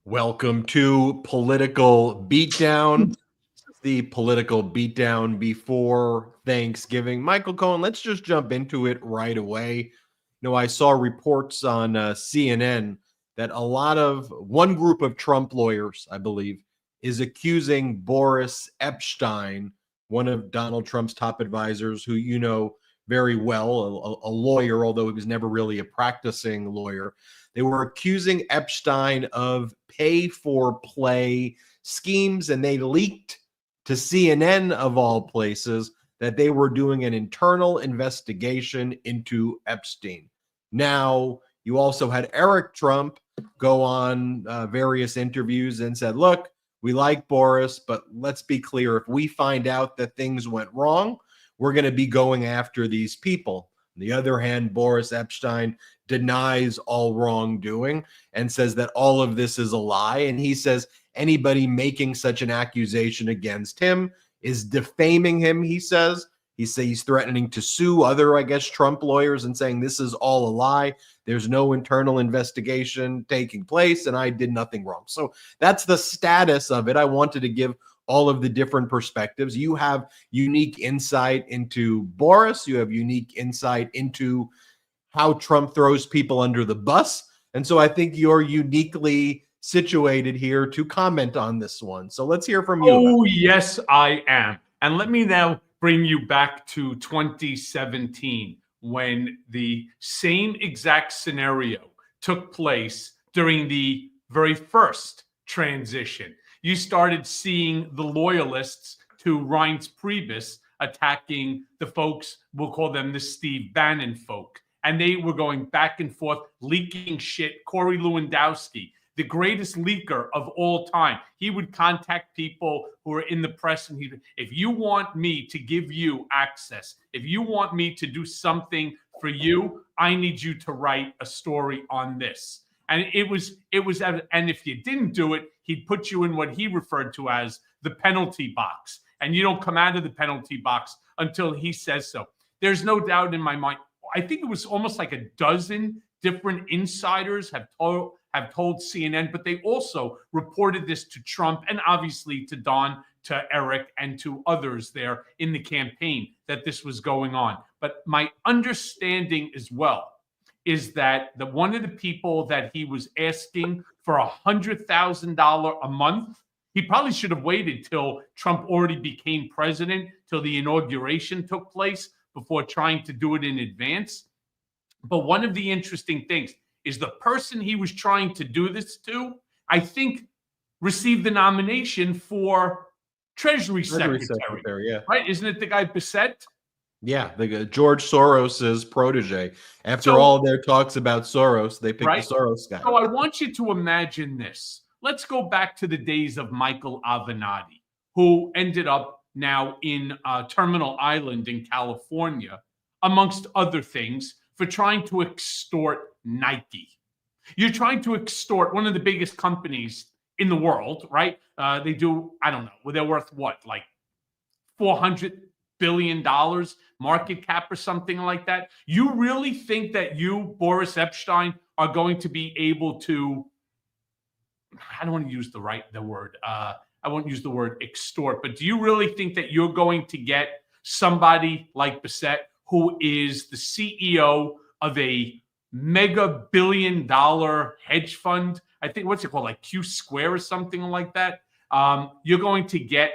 Welcome to Political Beatdown, the Political Beatdown before Thanksgiving. Michael Cohen, let's just jump into it right away. I saw reports on CNN that one group of Trump lawyers, I believe, is accusing Boris Epshteyn, one of Donald Trump's top advisors, who you know very well, a lawyer, although he was never really a practicing lawyer. They were accusing Epshteyn of pay for play schemes, and they leaked to CNN, of all places, that they were doing an internal investigation into Epstein. Now, you also had Eric Trump go on various interviews and said, look, we like Boris, but let's be clear. If we find out that things went wrong, we're going to be going after these people. On the other hand, Boris Epshteyn denies all wrongdoing and says that all of this is a lie. And he says anybody making such an accusation against him is defaming him, he says. He's threatening to sue other, Trump lawyers and saying this is all a lie. There's no internal investigation taking place and I did nothing wrong. So that's the status of it. I wanted to give all of the different perspectives. You have unique insight into Boris. You have unique insight into how Trump throws people under the bus. And so I think you're uniquely situated here to comment on this one. So let's hear from you. Oh, yes, I am. And let me now bring you back to 2017, when the same exact scenario took place during the very first transition. You started seeing the loyalists to Reince Priebus attacking the folks, we'll call them the Steve Bannon folk. And they were going back and forth, leaking shit. Corey Lewandowski, the greatest leaker of all time, he would contact people who are in the press and if you want me to give you access, if you want me to do something for you, I need you to write a story on this. And it was, and if you didn't do it, he'd put you in what he referred to as the penalty box. And you don't come out of the penalty box until he says so. There's no doubt in my mind. I think it was almost like a dozen different insiders have told CNN, but they also reported this to Trump and obviously to Don, to Eric, and to others there in the campaign that this was going on. But my understanding as well is that one of the people that he was asking for $100,000 a month, he probably should have waited till Trump already became president, till the inauguration took place before trying to do it in advance. But one of the interesting things is the person he was trying to do this to, I think, received the nomination for Treasury Secretary. Yeah. Right? Isn't it the guy Bissett? Yeah, the George Soros's protege. After all their talks about Soros, they picked the Soros guy. So I want you to imagine this. Let's go back to the days of Michael Avenatti, who ended up now in Terminal Island in California, amongst other things, for trying to extort Nike. You're trying to extort one of the biggest companies in the world, right? They do, I don't know, well, they're worth what, like $400 billion market cap or something like that. You really think that you, Boris Epshteyn, are going to be able to, I don't want to use the word, I won't use the word extort, but do you really think that you're going to get somebody like Bissett, who is the CEO of a mega billion-dollar hedge fund? I think, what's it called, like Q Square or something like that? You're going to get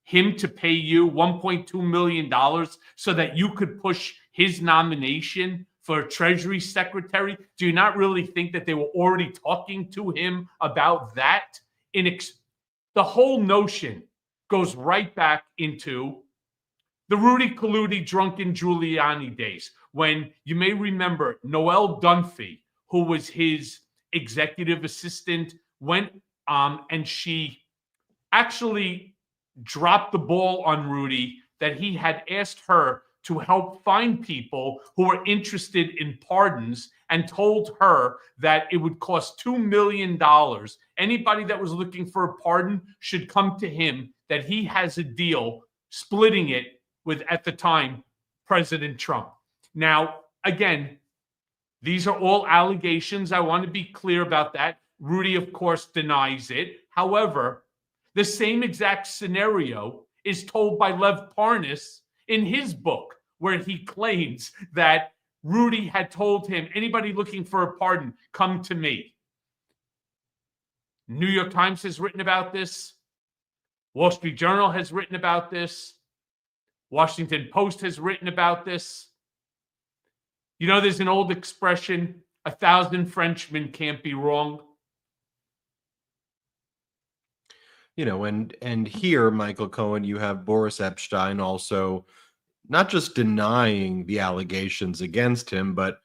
him to pay you $1.2 million so that you could push his nomination for Treasury Secretary? Do you not really think that they were already talking to him about that? The whole notion goes right back into the Rudy Colludi drunken Giuliani days, when you may remember Noelle Dunphy, who was his executive assistant, went and she actually dropped the ball on Rudy, that he had asked her to help find people who were interested in pardons, and told her that it would cost $2 million. Anybody that was looking for a pardon should come to him, that he has a deal splitting it with, at the time, President Trump. Now, again, these are all allegations. I want to be clear about that. Rudy, of course, denies it. However, the same exact scenario is told by Lev Parnas in his book, where he claims that Rudy had told him, anybody looking for a pardon, come to me. New York Times has written about this. Wall Street Journal has written about this. Washington Post has written about this. You know, there's an old expression, 1,000 Frenchmen can't be wrong. You know, and here, Michael Cohen, you have Boris Epshteyn also not just denying the allegations against him, but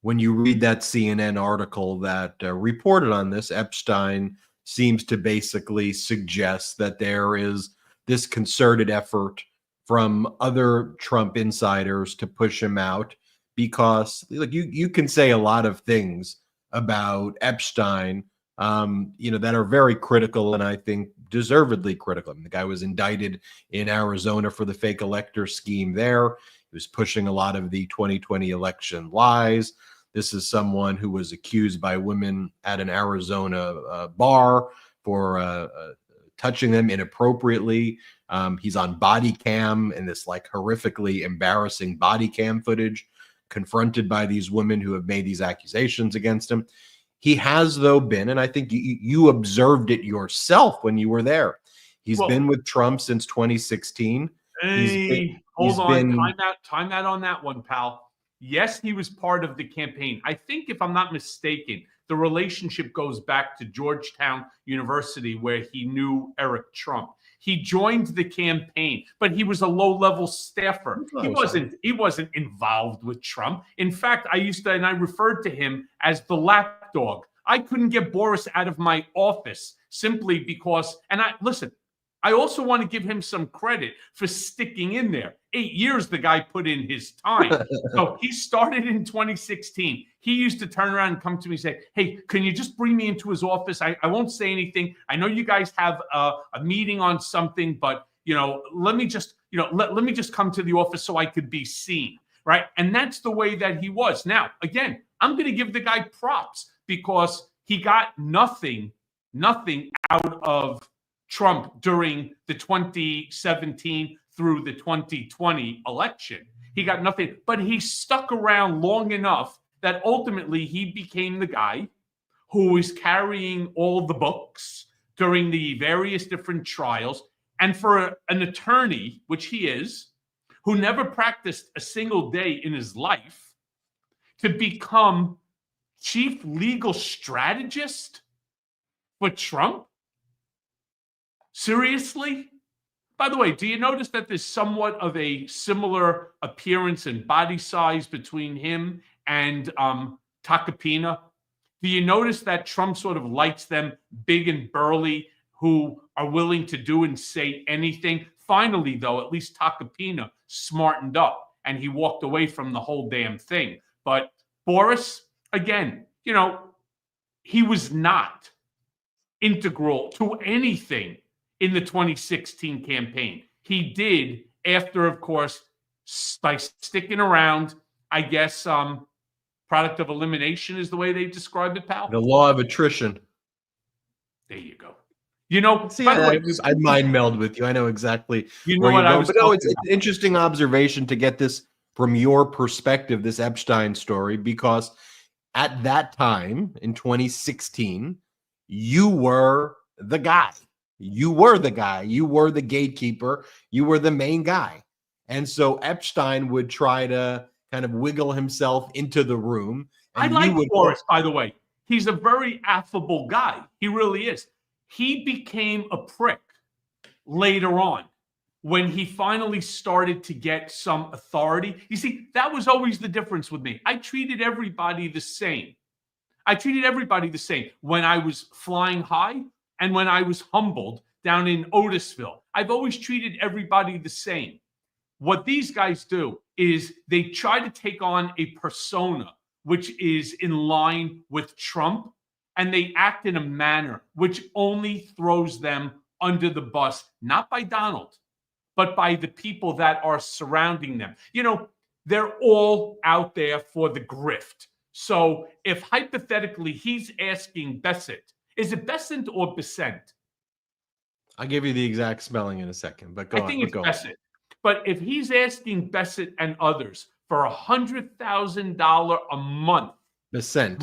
when you read that CNN article that reported on this, Epshteyn seems to basically suggest that there is this concerted effort from other Trump insiders to push him out, because like you can say a lot of things about Epshteyn, you know, that are very critical, and I think deservedly critical. I mean, the guy was indicted in Arizona for the fake elector scheme there. He was pushing a lot of the 2020 election lies. This is someone who was accused by women at an Arizona bar for touching them inappropriately. He's on body cam in this like horrifically embarrassing body cam footage, confronted by these women who have made these accusations against him. He has, though, been, and I think you observed it yourself when you were there. He's been with Trump since 2016. Hold on, time out on that one, pal. Yes, he was part of the campaign. I think, if I'm not mistaken, the relationship goes back to Georgetown University, where he knew Eric Trump. He joined the campaign, but he was a low-level staffer. He wasn't involved with Trump. In fact, I referred to him as the lapdog. I couldn't get Boris out of my office simply because, I also want to give him some credit for sticking in there. 8 years the guy put in his time. So he started in 2016. He used to turn around and come to me and say, hey, can you just bring me into his office? I won't say anything. I know you guys have a meeting on something, but let me just come to the office so I could be seen. Right. And that's the way that he was. Now, again, I'm going to give the guy props because he got nothing out of Trump during the 2017 through the 2020 election. He got nothing, but he stuck around long enough that ultimately he became the guy who was carrying all the books during the various different trials. And for an attorney, which he is, who never practiced a single day in his life, to become chief legal strategist for Trump? Seriously? By the way, do you notice that there's somewhat of a similar appearance and body size between him and Tacopina? Do you notice that Trump sort of likes them big and burly who are willing to do and say anything? Finally, though, at least Tacopina smartened up and he walked away from the whole damn thing. But Boris, again, he was not integral to anything in the 2016 campaign. He did after, of course, by sticking around, I guess, product of elimination is the way they described it, pal. The law of attrition. There you go. See, by the way, I mind meld with you. I know exactly where you're going. But no, it's an interesting observation to get this from your perspective, this Epshteyn story, because at that time in 2016, you were the guy. You were the guy. You were the gatekeeper. You were the main guy. And so Epshteyn would try to kind of wiggle himself into the room. And I like Boris, by the way. He's a very affable guy. He really is. He became a prick later on when he finally started to get some authority. You see, that was always the difference with me. I treated everybody the same. When I was flying high and when I was humbled down in Otisville. I've always treated everybody the same. What these guys do is they try to take on a persona which is in line with Trump, and they act in a manner which only throws them under the bus, not by Donald, but by the people that are surrounding them. They're all out there for the grift. So if hypothetically he's asking Bassett Is it Besant or Besant? I'll give you the exact spelling in a second, but go I on. think it's Go Besant. But if he's asking Besant and others for $100,000 a month, Besant.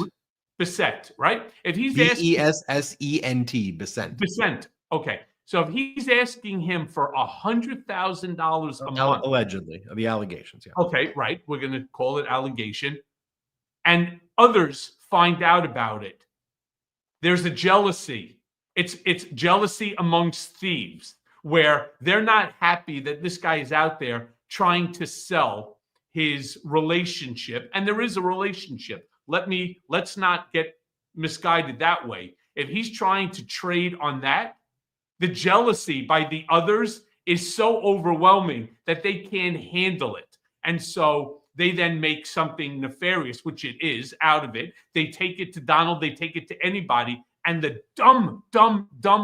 Besant, right? If he's asking Bessent, Besant. Besant, okay. So if he's asking him for $100,000 a month, Allegedly, the allegations, yeah. okay, right? We're going to call it allegation, and others find out about it. There's a jealousy. It's jealousy amongst thieves, where they're not happy that this guy is out there trying to sell his relationship, and there is a relationship. Let's not get misguided that way. If he's trying to trade on that, the jealousy by the others is so overwhelming that they can't handle it. And so they then make something nefarious, which it is, out of it. They take it to Donald, they take it to anybody. And the dumb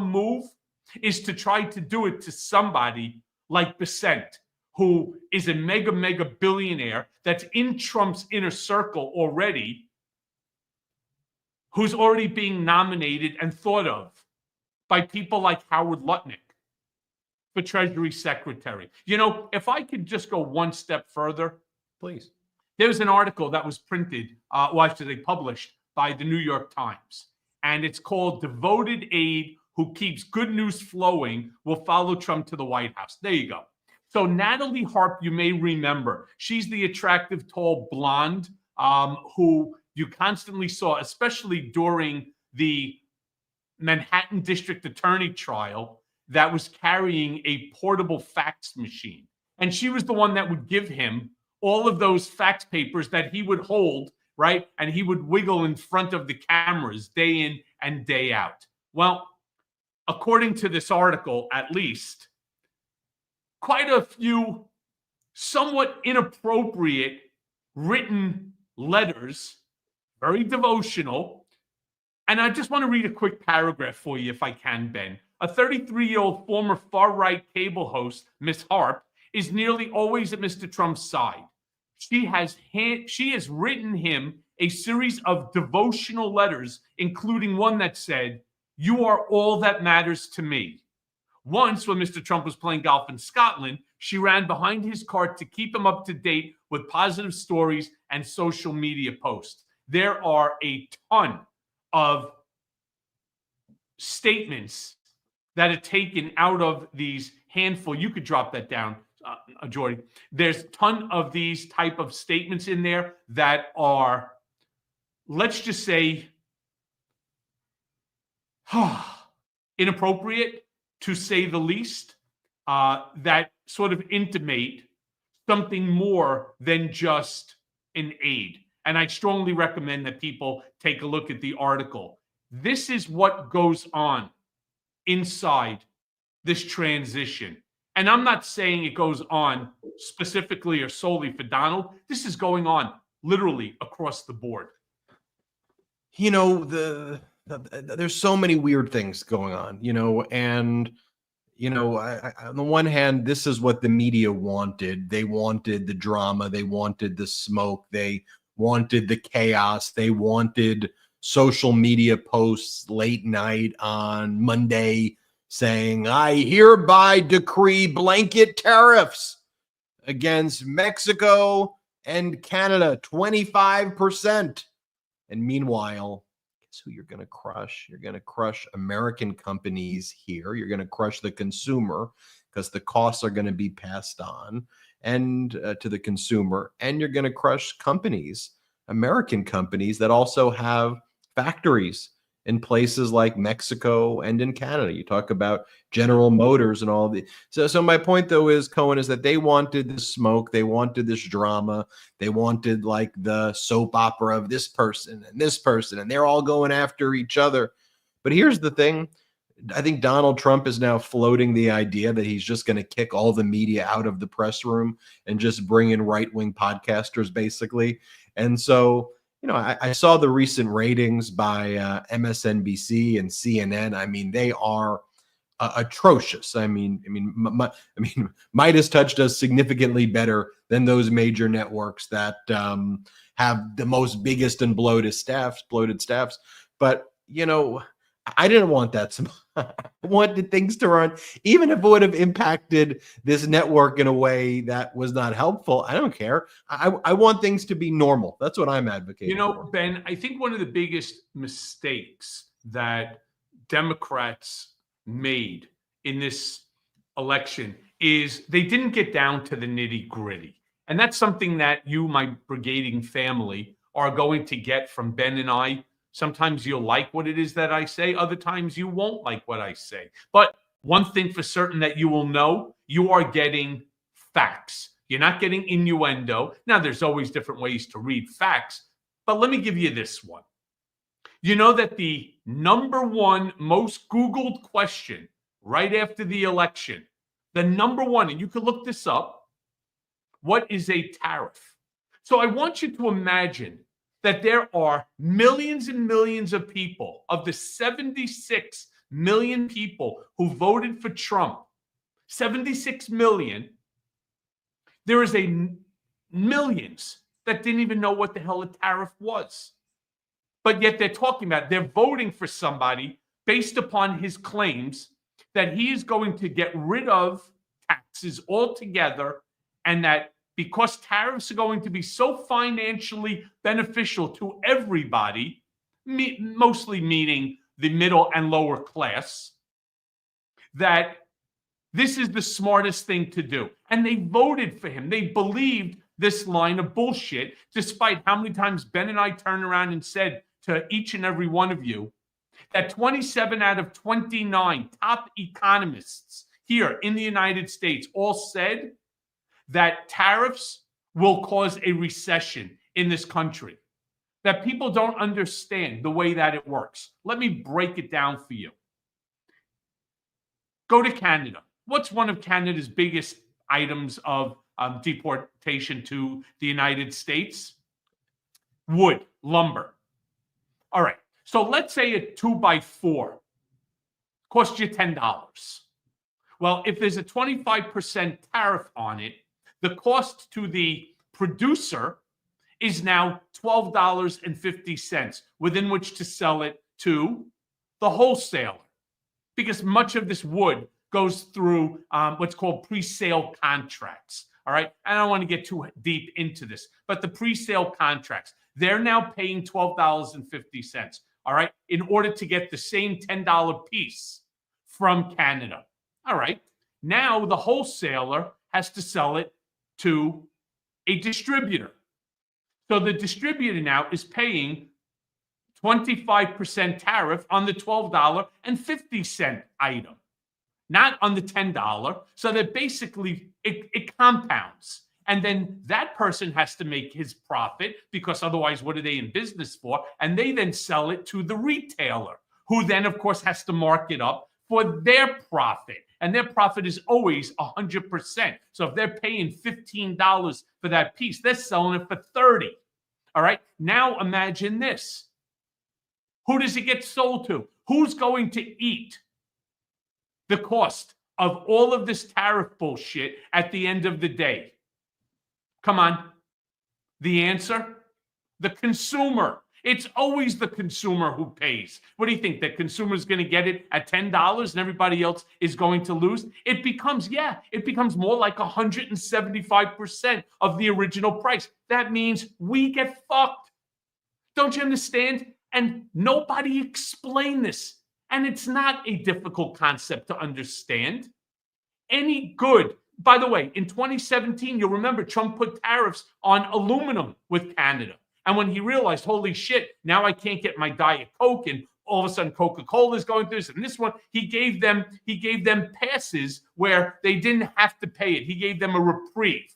move is to try to do it to somebody like Besant, who is a mega billionaire that's in Trump's inner circle already, who's already being nominated and thought of by people like Howard Lutnick for Treasury Secretary. You know, if I could just go one step further, please. There's an article that was printed, published by the New York Times, and it's called "Devoted Aide Who Keeps Good News Flowing Will Follow Trump to the White House." There you go. So Natalie Harp, you may remember, she's the attractive, tall blonde who you constantly saw, especially during the Manhattan District Attorney trial, that was carrying a portable fax machine. And she was the one that would give him all of those fax papers that he would hold, right? And he would wiggle in front of the cameras day in and day out. Well, according to this article, at least, quite a few somewhat inappropriate written letters, very devotional. And I just want to read a quick paragraph for you, if I can, Ben. A 33-year-old former far-right cable host, Miss Harp, is nearly always at Mr. Trump's side. She has written him a series of devotional letters, including one that said, "You are all that matters to me." Once, when Mr. Trump was playing golf in Scotland, she ran behind his cart to keep him up to date with positive stories and social media posts. There are a ton of statements that are taken out of these handful. You could drop that down, Jordy. There's a ton of these type of statements in there that are, let's just say, inappropriate, to say the least, that sort of intimate something more than just an aid. And I strongly recommend that people take a look at the article. This is what goes on inside this transition. And I'm not saying it goes on specifically or solely for Donald. This is going on literally across the board. You know, there's so many weird things going on, you know, and, you know, on the one hand, this is what the media wanted. They wanted the drama. They wanted the smoke. They wanted the chaos. They wanted social media posts late night on Monday saying, "I hereby decree blanket tariffs against Mexico and Canada, 25%. And meanwhile, guess who you're going to crush? You're going to crush American companies here. You're going to crush the consumer because the costs are going to be passed on and to the consumer. And you're going to crush companies, American companies that also have factories in places like Mexico and in Canada. You talk about General Motors and all the. So my point, though, is, Cohen, is that they wanted the smoke. They wanted this drama. They wanted like the soap opera of this person, and they're all going after each other. But here's the thing. I think Donald Trump is now floating the idea that he's just going to kick all the media out of the press room and just bring in right-wing podcasters, basically. And so, you know, I saw the recent ratings by MSNBC and CNN. I mean, they are atrocious. I mean, Midas Touch does significantly better than those major networks that have the most biggest and bloated staffs. But, you know, I didn't want that. I wanted things to run, even if it would have impacted this network in a way that was not helpful. I don't care. I want things to be normal. That's what I'm advocating for. Ben, I think one of the biggest mistakes that Democrats made in this election is they didn't get down to the nitty gritty. And that's something that you, my brigading family, are going to get from Ben and I. Sometimes you'll like what it is that I say. Other times you won't like what I say. But one thing for certain that you will know, you are getting facts. You're not getting innuendo. Now, there's always different ways to read facts, but let me give you this one. You know that the number one most Googled question right after the election, the number one, and you can look this up, what is a tariff? So I want you to imagine that there are millions and millions of people, of the 76 million people who voted for Trump, 76 million, there is millions that didn't even know what the hell a tariff was. But yet they're talking about, they're voting for somebody based upon his claims that he is going to get rid of taxes altogether, and that because tariffs are going to be so financially beneficial to everybody, mostly meaning the middle and lower class, that this is the smartest thing to do. And they voted for him. They believed this line of bullshit, despite how many times Ben and I turned around and said to each and every one of you that 27 out of 29 top economists here in the United States all said that tariffs will cause a recession in this country, that people don't understand the way that it works. Let me break it down for you. Go to Canada. What's one of Canada's biggest items of deportation to the United States? Wood, lumber. All right. So let's say a 2x4 costs you $10. Well, if there's a 25% tariff on it, the cost to the producer is now $12.50, within which to sell it to the wholesaler, because much of this wood goes through what's called pre-sale contracts. All right. I don't want to get too deep into this, but the pre-sale contracts, they're now paying $12.50. All right. In order to get the same $10 piece from Canada. All right. Now the wholesaler has to sell it to a distributor. So the distributor now is paying 25% tariff on the $12.50 item, not on the $10. So that basically it compounds. And then that person has to make his profit, because otherwise, what are they in business for? And they then sell it to the retailer, who then, of course, has to mark it up for their profit. And their profit is always 100%. So if they're paying $15 for that piece, they're selling it for $30. All right. Now imagine this. Who does it get sold to? Who's going to eat the cost of all of this tariff bullshit at the end of the day? Come on. The answer? The consumer. It's always the consumer who pays. What do you think? That consumer is going to get it at $10 and everybody else is going to lose? It becomes more like 175% of the original price. That means we get fucked. Don't you understand? And nobody explained this. And it's not a difficult concept to understand. Any good. By the way, in 2017, you'll remember Trump put tariffs on aluminum with Canada. And when he realized, holy shit, now I can't get my Diet Coke, and all of a sudden Coca-Cola is going through this, and this one, he gave them passes where they didn't have to pay it. He gave them a reprieve.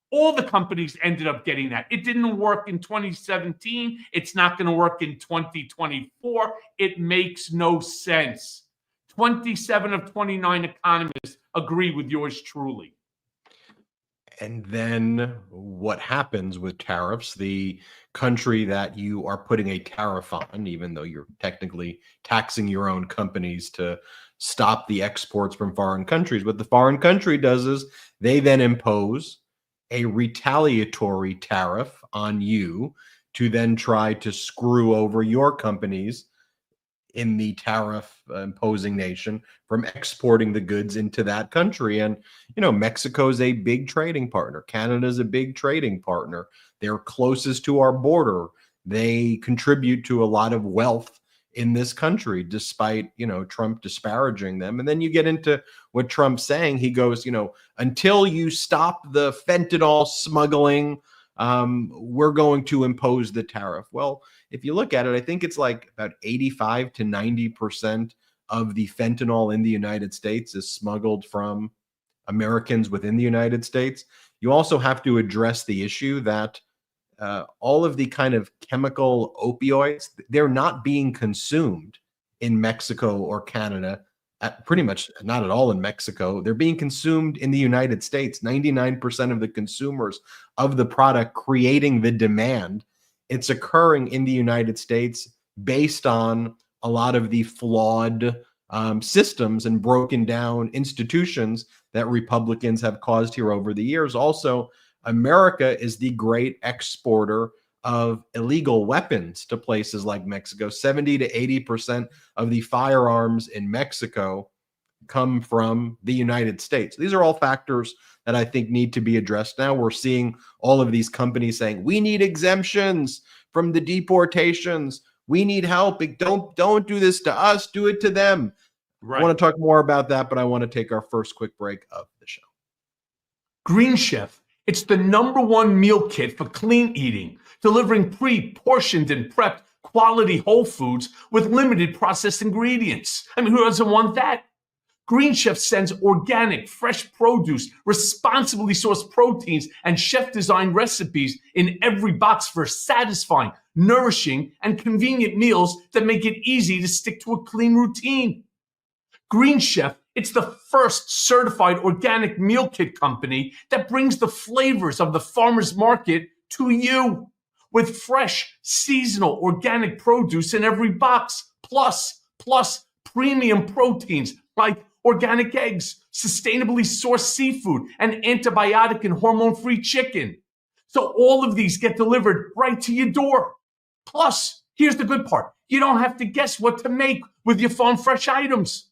All the companies ended up getting that. It didn't work in 2017. It's not going to work in 2024. It makes no sense. 27 of 29 economists agree with yours truly. And then what happens with tariffs? The country that you are putting a tariff on, even though you're technically taxing your own companies to stop the exports from foreign countries, what the foreign country does is they then impose a retaliatory tariff on you to then try to screw over your companies in the tariff imposing nation from exporting the goods into that country. And, Mexico is a big trading partner. Canada is a big trading partner. They're closest to our border. They contribute to a lot of wealth in this country, despite, Trump disparaging them. And then you get into what Trump's saying. He goes, until you stop the fentanyl smuggling, we're going to impose the tariff. Well, if you look at it, I think it's like about 85 to 90% of the fentanyl in the United States is smuggled from Americans within the United States. You also have to address the issue that all of the kind of chemical opioids, they're not being consumed in Mexico or Canada, pretty much not at all in Mexico. They're being consumed in the United States. 99% of the consumers of the product creating the demand, it's occurring in the United States based on a lot of the flawed systems and broken down institutions that Republicans have caused here over the years. Also, America is the great exporter of illegal weapons to places like Mexico. 70 to 80% of the firearms in Mexico come from the United States. These are all factors that I think need to be addressed now. We're seeing all of these companies saying, we need exemptions from the deportations. We need help. Don't do this to us. Do it to them. Right. I want to talk more about that, but I want to take our first quick break of the show. Green Chef. It's the #1 meal kit for clean eating, delivering pre-portioned and prepped quality whole foods with limited processed ingredients. I mean, who doesn't want that? Green Chef sends organic, fresh produce, responsibly sourced proteins, and chef-designed recipes in every box for satisfying, nourishing, and convenient meals that make it easy to stick to a clean routine. Green Chef, it's the first certified organic meal kit company that brings the flavors of the farmer's market to you, with fresh, seasonal, organic produce in every box, plus premium proteins like organic eggs, sustainably sourced seafood, and antibiotic and hormone-free chicken. So all of these get delivered right to your door. Plus, here's the good part. You don't have to guess what to make with your farm fresh items.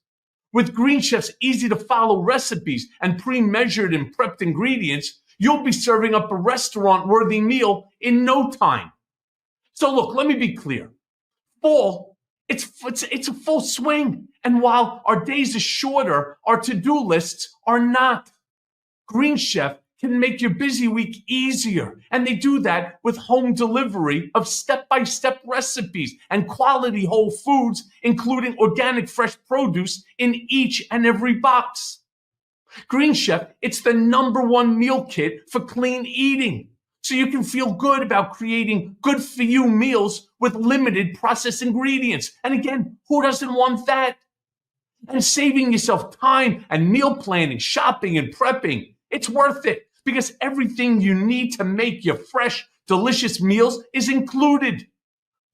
With Green Chef's easy-to-follow recipes and pre-measured and prepped ingredients, you'll be serving up a restaurant-worthy meal in no time. So look, let me be clear. Fall, it's a full swing. And while our days are shorter, our to-do lists are not. Green Chef can make your busy week easier. And they do that with home delivery of step-by-step recipes and quality whole foods, including organic fresh produce in each and every box. Green Chef, it's the #1 meal kit for clean eating. So you can feel good about creating good-for-you meals with limited processed ingredients. And again, who doesn't want that? And saving yourself time and meal planning, shopping, and prepping. It's worth it because everything you need to make your fresh, delicious meals is included.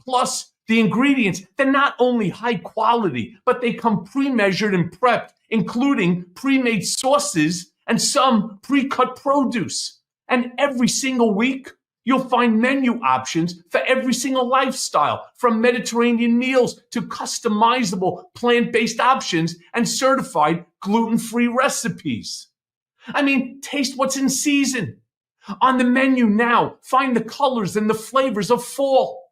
Plus, the ingredients, they're not only high quality, but they come pre-measured and prepped, including pre-made sauces and some pre-cut produce. And every single week, you'll find menu options for every single lifestyle, from Mediterranean meals to customizable plant-based options and certified gluten-free recipes. I mean, taste what's in season. On the menu now, find the colors and the flavors of fall.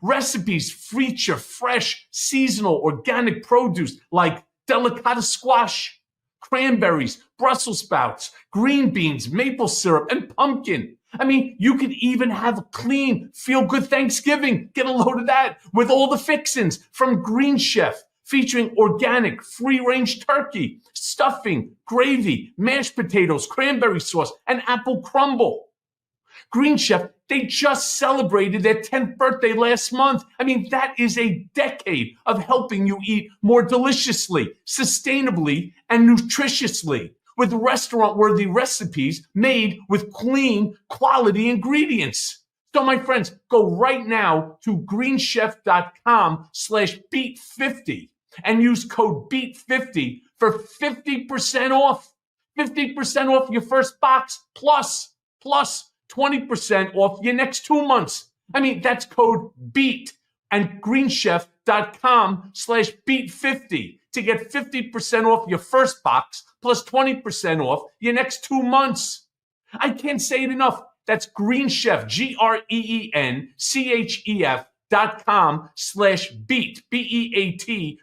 Recipes feature fresh, seasonal, organic produce like delicata squash, cranberries, Brussels sprouts, green beans, maple syrup, and pumpkin. I mean, you could even have a clean, feel-good Thanksgiving. Get a load of that with all the fixins from Green Chef, featuring organic, free-range turkey, stuffing, gravy, mashed potatoes, cranberry sauce, and apple crumble. Green Chef, they just celebrated their 10th birthday last month. I mean, that is a decade of helping you eat more deliciously, sustainably, and nutritiously, with restaurant-worthy recipes made with clean, quality ingredients. So my friends, go right now to greenchef.com/beat50 and use code BEAT50 for 50% off. 50% off your first box plus 20% off your next 2 months. I mean, that's code BEAT and greenchef.com/beat50 greenchef.com/beat50 to get 50% off your first box plus 20% off your next 2 months. I can't say it enough. That's Green Chef, GREENCHEF.com/beat, BEAT 50,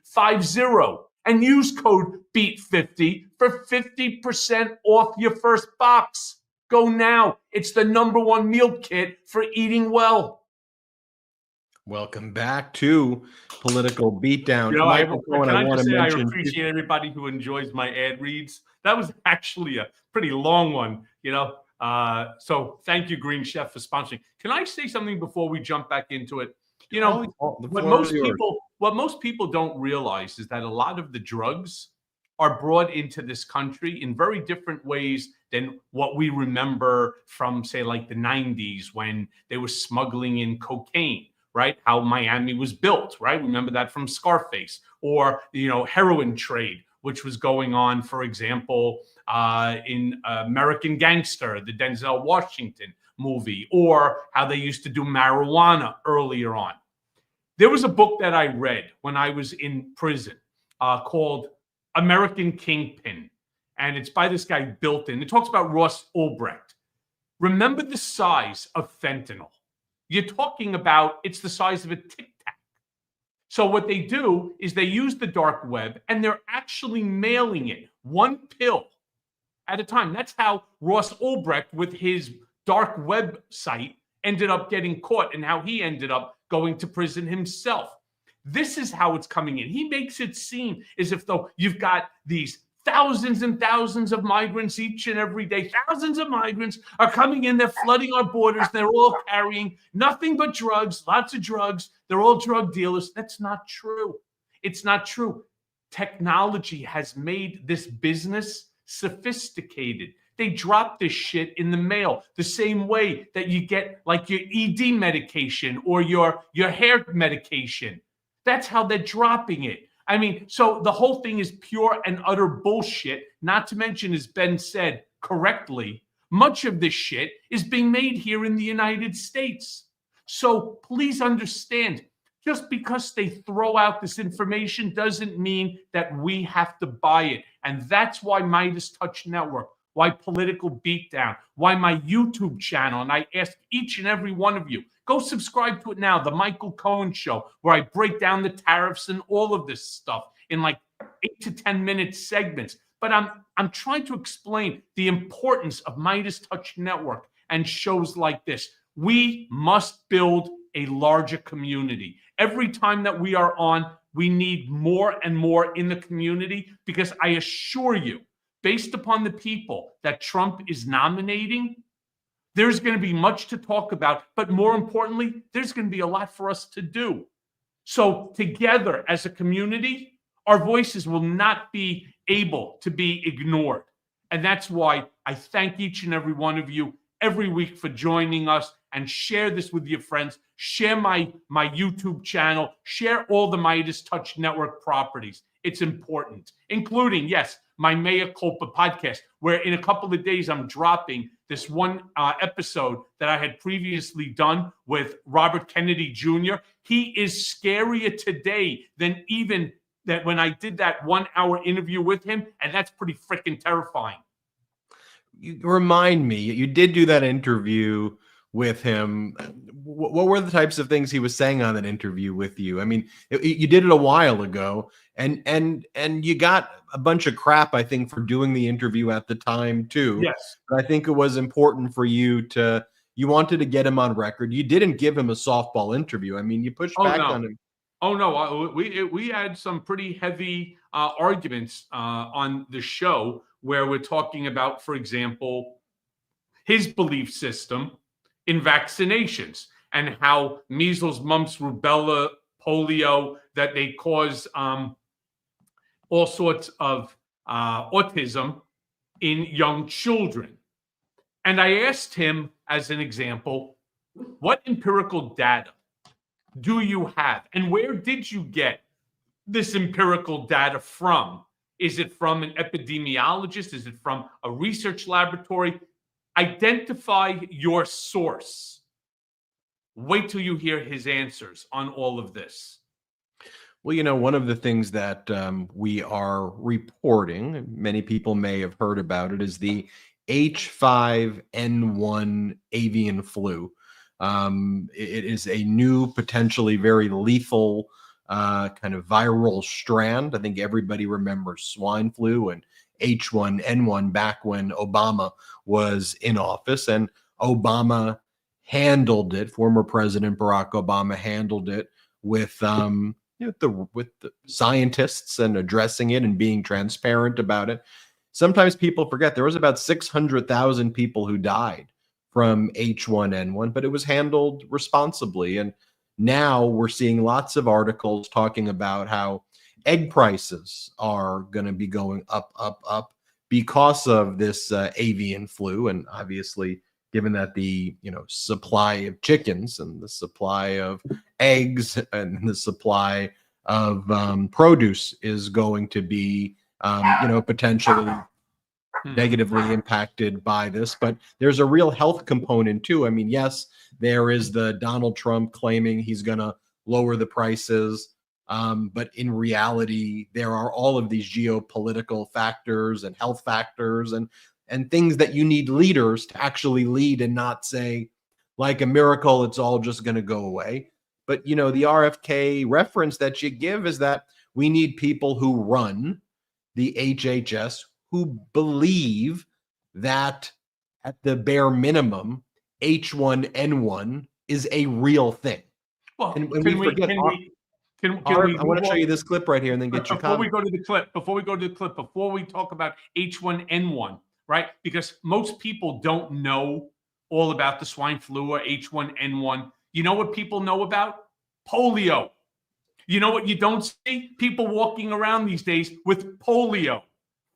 and use code BEAT50 for 50% off your first box. Go now. It's the #1 meal kit for eating well. Welcome back to Political Beatdown. You know, Michael Cohen, can I want just to say I mention appreciate everybody who enjoys my ad reads. That was actually a pretty long one, you know. So thank you, Green Chef, for sponsoring. Can I say something before we jump back into it? You know, what most people don't realize is that a lot of the drugs are brought into this country in very different ways than what we remember from, say, like the 90s when they were smuggling in cocaine, right? How Miami was built, right? Remember that from Scarface, or, you know, heroin trade, which was going on, for example, in American Gangster, the Denzel Washington movie, or how they used to do marijuana earlier on. There was a book that I read when I was in prison called American Kingpin, and it's by this guy Bilton. It talks about Ross Ulbricht. Remember the size of fentanyl. You're talking about, it's the size of a Tic Tac. So what they do is they use the dark web, and they're actually mailing it 1 pill at a time. That's how Ross Ulbricht, with his dark web site, ended up getting caught, and how he ended up going to prison himself. This is how it's coming in. He makes it seem as if though you've got these thousands and thousands of migrants each and every day. Thousands of migrants are coming in. They're flooding our borders. They're all carrying nothing but drugs, lots of drugs. They're all drug dealers. That's not true. It's not true. Technology has made this business sophisticated. They drop this shit in the mail the same way that you get like your ED medication or your hair medication. That's how they're dropping it. I mean, so the whole thing is pure and utter bullshit. Not to mention, as Ben said correctly, much of this shit is being made here in the United States. So please understand, just because they throw out this information doesn't mean that we have to buy it. And that's why Midas Touch Network, why Political Beatdown, why my YouTube channel, and I ask each and every one of you, go subscribe to it now, The Michael Cohen Show, where I break down the tariffs and all of this stuff in like 8 to 10 minute segments. But I'm trying to explain the importance of Midas Touch Network and shows like this. We must build a larger community. Every time that we are on, we need more and more in the community, because I assure you, based upon the people that Trump is nominating, there's going to be much to talk about, but more importantly, there's going to be a lot for us to do. So together as a community, our voices will not be able to be ignored. And that's why I thank each and every one of you every week for joining us, and share this with your friends. Share my YouTube channel. Share all the Midas Touch Network properties. It's important, including, yes, my Mea Culpa podcast, where in a couple of days I'm dropping this one episode that I had previously done with Robert Kennedy Jr. He is scarier today than even that when I did that 1 hour interview with him, and that's pretty freaking terrifying. You remind me, you did do that interview with him. What were the types of things he was saying on that interview with you? I mean, you did it a while ago, and you got a bunch of crap, I think, for doing the interview at the time too. Yes. But I think it was important for you you wanted to get him on record. You didn't give him a softball interview. I mean, you pushed back on him. Oh no, we had some pretty heavy arguments on the show, where we're talking about, for example, his belief system in vaccinations and how measles, mumps, rubella, polio, that they cause all sorts of autism in young children. And I asked him, as an example, what empirical data do you have? And where did you get this empirical data from? Is it from an epidemiologist? Is it from a research laboratory? Identify your source. Wait till you hear his answers on all of this. Well, one of the things that we are reporting, and many people may have heard about it, is the H5N1 avian flu. It is a new, potentially very lethal kind of viral strand. I think everybody remembers swine flu and H1N1 back when Obama was in office, and Obama handled it. Former President Barack Obama handled it with with the scientists and addressing it and being transparent about it. Sometimes people forget there was about 600,000 people who died from H1N1, but it was handled responsibly. And now we're seeing lots of articles talking about how egg prices are going to be going up, up, up because of this avian flu. And obviously, given that the supply of chickens and the supply of eggs and the supply of produce is going to be potentially negatively impacted by this. But there's a real health component too. I mean, yes, there is the Donald Trump claiming he's going to lower the prices, but in reality there are all of these geopolitical factors and health factors and things that you need leaders to actually lead, and not say, like a miracle, it's all just going to go away. But, the RFK reference that you give is that we need people who run the HHS who believe that at the bare minimum, H1N1 is a real thing. Well, and we forget. I want to show you this clip right here and then get your comment. Before we go to the clip, before we talk about H1N1, right? Because most people don't know all about the swine flu or H1N1. You know what people know about? Polio. You know what you don't see? People walking around these days with polio,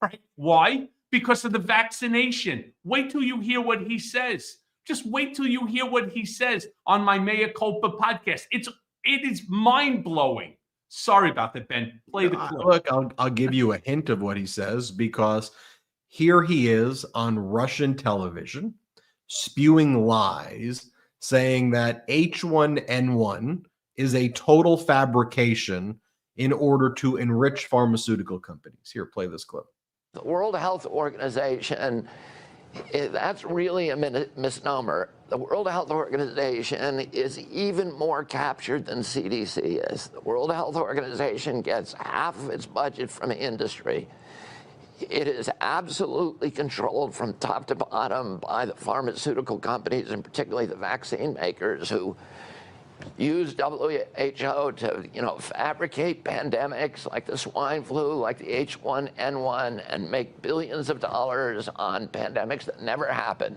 right? Why? Because of the vaccination. Wait till you hear what he says. Just wait till you hear what he says on my Mea Culpa podcast. It is mind-blowing. Sorry about that, Ben. Play the clip. Look, I'll give you a hint of what he says, because here he is on Russian television spewing lies, saying that H1N1 is a total fabrication in order to enrich pharmaceutical companies. Here, play this clip. The World Health Organization, that's really a misnomer. The World Health Organization is even more captured than CDC is. The World Health Organization gets half of its budget from industry. It is absolutely controlled from top to bottom by the pharmaceutical companies, and particularly the vaccine makers, who use WHO to, fabricate pandemics like the swine flu, like the H1N1, and make billions of dollars on pandemics that never happen.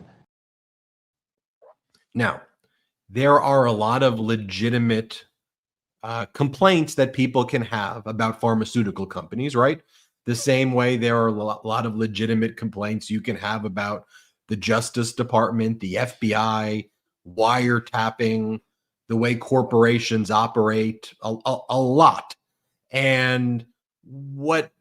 Now, there are a lot of legitimate complaints that people can have about pharmaceutical companies, right? The same way there are a lot of legitimate complaints you can have about the Justice Department, the FBI, wiretapping, the way corporations operate, a lot. And what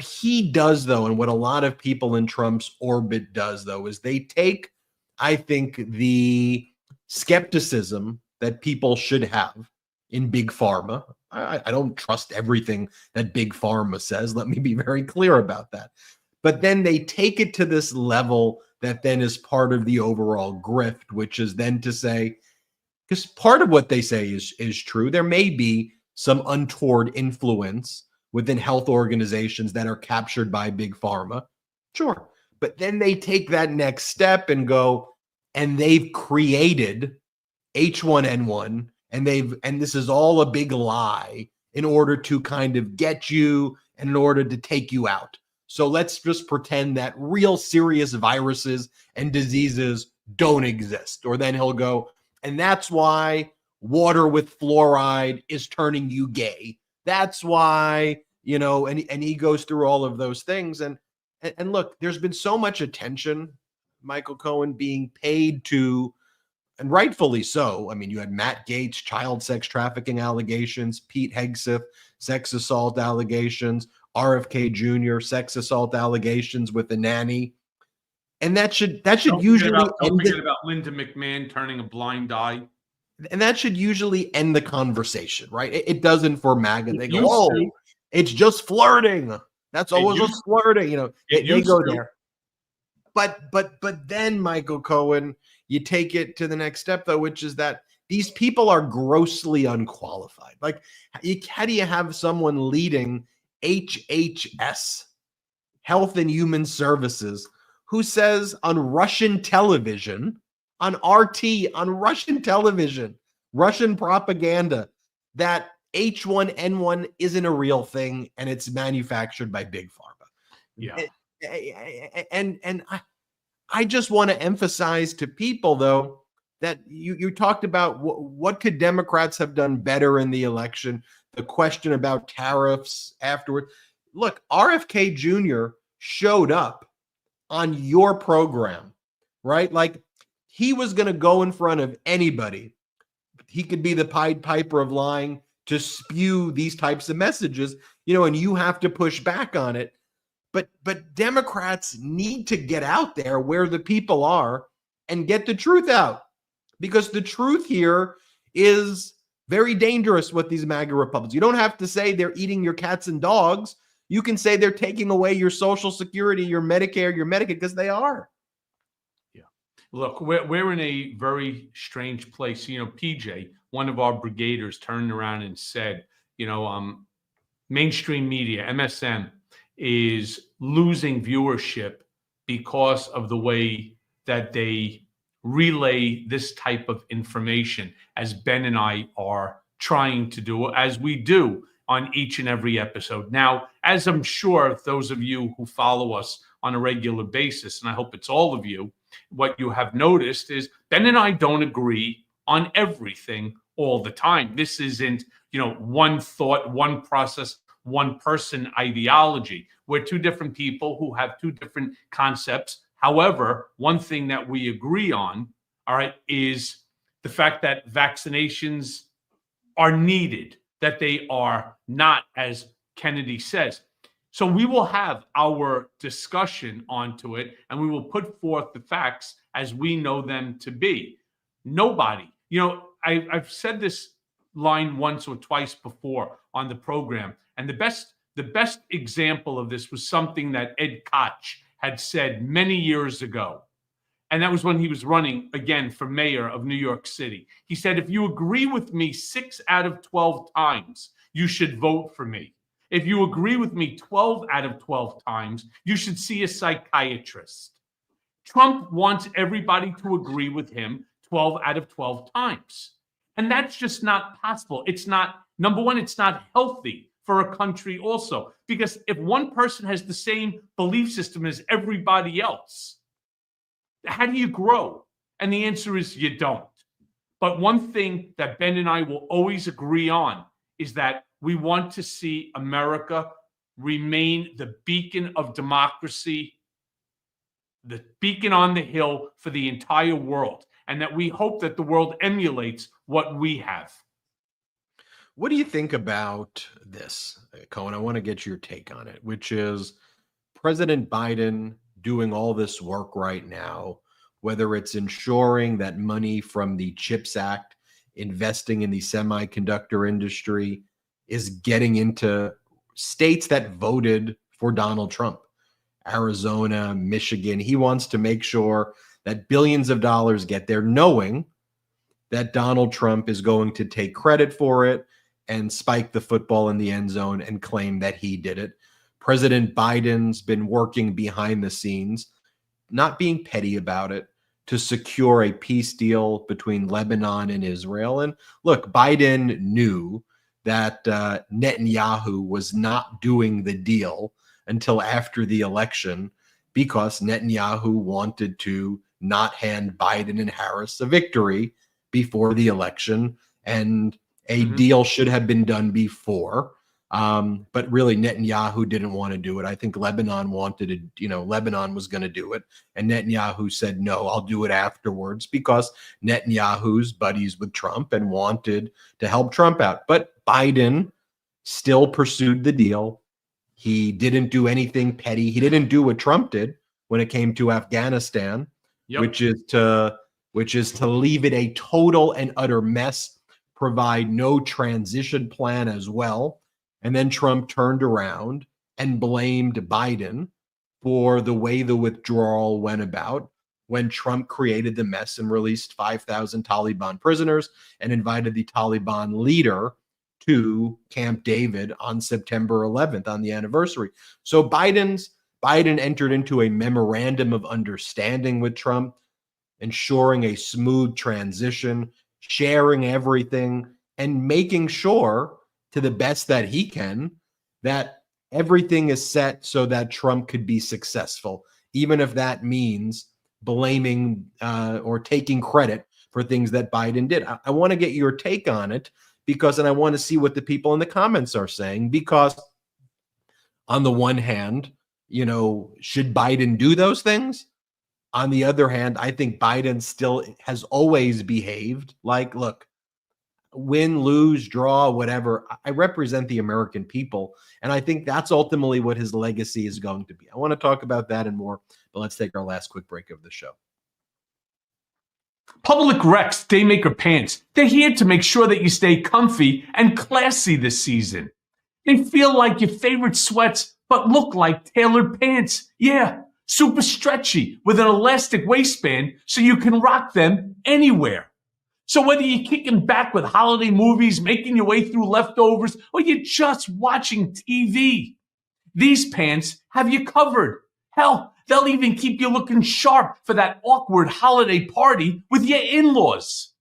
he does, though, and what a lot of people in Trump's orbit does, though, is they take, I think, the skepticism that people should have in big pharma. I don't trust everything that big pharma says. Let me be very clear about that. But then they take it to this level that then is part of the overall grift, which is then to say, because part of what they say is true. There may be some untoward influence within health organizations that are captured by big pharma. Sure. But then they take that next step and go, and they've created H1N1, and this is all a big lie in order to kind of get you and in order to take you out. So let's just pretend that real serious viruses and diseases don't exist. Or then he'll go, and that's why water with fluoride is turning you gay. That's why, and he goes through all of those things. And look, there's been so much attention, Michael Cohen, being paid to, and rightfully so. I mean, you had Matt Gaetz, child sex trafficking allegations, Pete Hegseth, sex assault allegations, RFK Jr., sex assault allegations with the nanny. And that should usually don't forget about Linda McMahon turning a blind eye. And that should usually end the conversation, right? It doesn't for MAGA. They go, Used oh, to. it's just flirting. That's always used- just flirting. You know, It they used go to. there. But then, Michael Cohen, you take it to the next step, though, which is that these people are grossly unqualified. Like, how do you have someone leading HHS, Health and Human Services, who says on Russian television, on RT, on Russian television, Russian propaganda, that H1N1 isn't a real thing and it's manufactured by Big Pharma? Yeah. And I just want to emphasize to people, though, that you talked about what could Democrats have done better in the election, the question about tariffs afterward. Look, RFK Jr. showed up on your program, right? Like, he was going to go in front of anybody. He could be the Pied Piper of lying to spew these types of messages, you know, and you have to push back on it. But Democrats need to get out there where the people are and get the truth out, because the truth here is very dangerous with these MAGA Republicans. You don't have to say they're eating your cats and dogs. You can say they're taking away your Social Security, your Medicare, your Medicaid, because they are. Yeah. Look, we're in a very strange place. You know, PJ, one of our brigaders, turned around and said, you know, mainstream media, MSN, is losing viewership because of the way that they relay this type of information, as Ben and I are trying to do, as we do on each and every episode. Now, as I'm sure those of you who follow us on a regular basis, and I hope it's all of you, what you have noticed is Ben and I don't agree on everything all the time. This isn't, you know, one thought, one process, one person ideology. We're two different people who have two different concepts. However, one thing that we agree on, all right, is the fact that vaccinations are needed, that they are not, as Kennedy says. So we will have our discussion onto it, and we will put forth the facts as we know them to be. Nobody, you know, I've said this line once or twice before on the program, and the best example of this was something that Ed Koch had said many years ago. And that was when he was running again for mayor of New York City. He said, if you agree with me 6 out of 12 times, you should vote for me. If you agree with me 12 out of 12 times, you should see a psychiatrist. Trump wants everybody to agree with him 12 out of 12 times. And that's just not possible. It's not, number one, it's not healthy for a country also. Because if one person has the same belief system as everybody else, how do you grow? And the answer is you don't. But one thing that Ben and I will always agree on is that we want to see America remain the beacon of democracy, the beacon on the hill for the entire world, and that we hope that the world emulates what we have. What do you think about this, Cohen? I want to get your take on it, which is President Biden doing all this work right now, whether it's ensuring that money from the CHIPS Act, investing in the semiconductor industry, is getting into states that voted for Donald Trump, Arizona, Michigan. He wants to make sure that billions of dollars get there, knowing that Donald Trump is going to take credit for it and spike the football in the end zone and claim that he did it. President Biden's been working behind the scenes, not being petty about it, to secure a peace deal between Lebanon and Israel. And look, Biden knew that Netanyahu was not doing the deal until after the election, because Netanyahu wanted to not hand Biden and Harris a victory before the election, and a deal should have been done before. But really, Netanyahu didn't want to do it. I think Lebanon wanted to, you know, Lebanon was going to do it. And Netanyahu said, no, I'll do it afterwards, because Netanyahu's buddies with Trump and wanted to help Trump out. But Biden still pursued the deal. He didn't do anything petty. He didn't do what Trump did when it came to Afghanistan, which is to which is to leave it a total and utter mess, provide no transition plan as well. And then Trump turned around and blamed Biden for the way the withdrawal went about when Trump created the mess and released 5,000 Taliban prisoners and invited the Taliban leader to Camp David on September 11th on the anniversary. So Biden entered into a memorandum of understanding with Trump, ensuring a smooth transition, sharing everything, and making sure to the best that he can that everything is set so that Trump could be successful, even if that means blaming or taking credit for things that Biden did. I want to get your take on it and I want to see what the people in the comments are saying, because on the one hand, should Biden do those things? On the other hand, I think Biden still has always behaved like, look, win, lose, draw, whatever. I represent the American people. And I think that's ultimately what his legacy is going to be. I want to talk about that and more, but let's take our last quick break of the show. Public Rec's Daymaker Pants. They're here to make sure that you stay comfy and classy this season. They feel like your favorite sweats, but look like tailored pants. Yeah, super stretchy with an elastic waistband so you can rock them anywhere. So whether you're kicking back with holiday movies, making your way through leftovers, or you're just watching TV, these pants have you covered. Hell, they'll even keep you looking sharp for that awkward holiday party with your in-laws.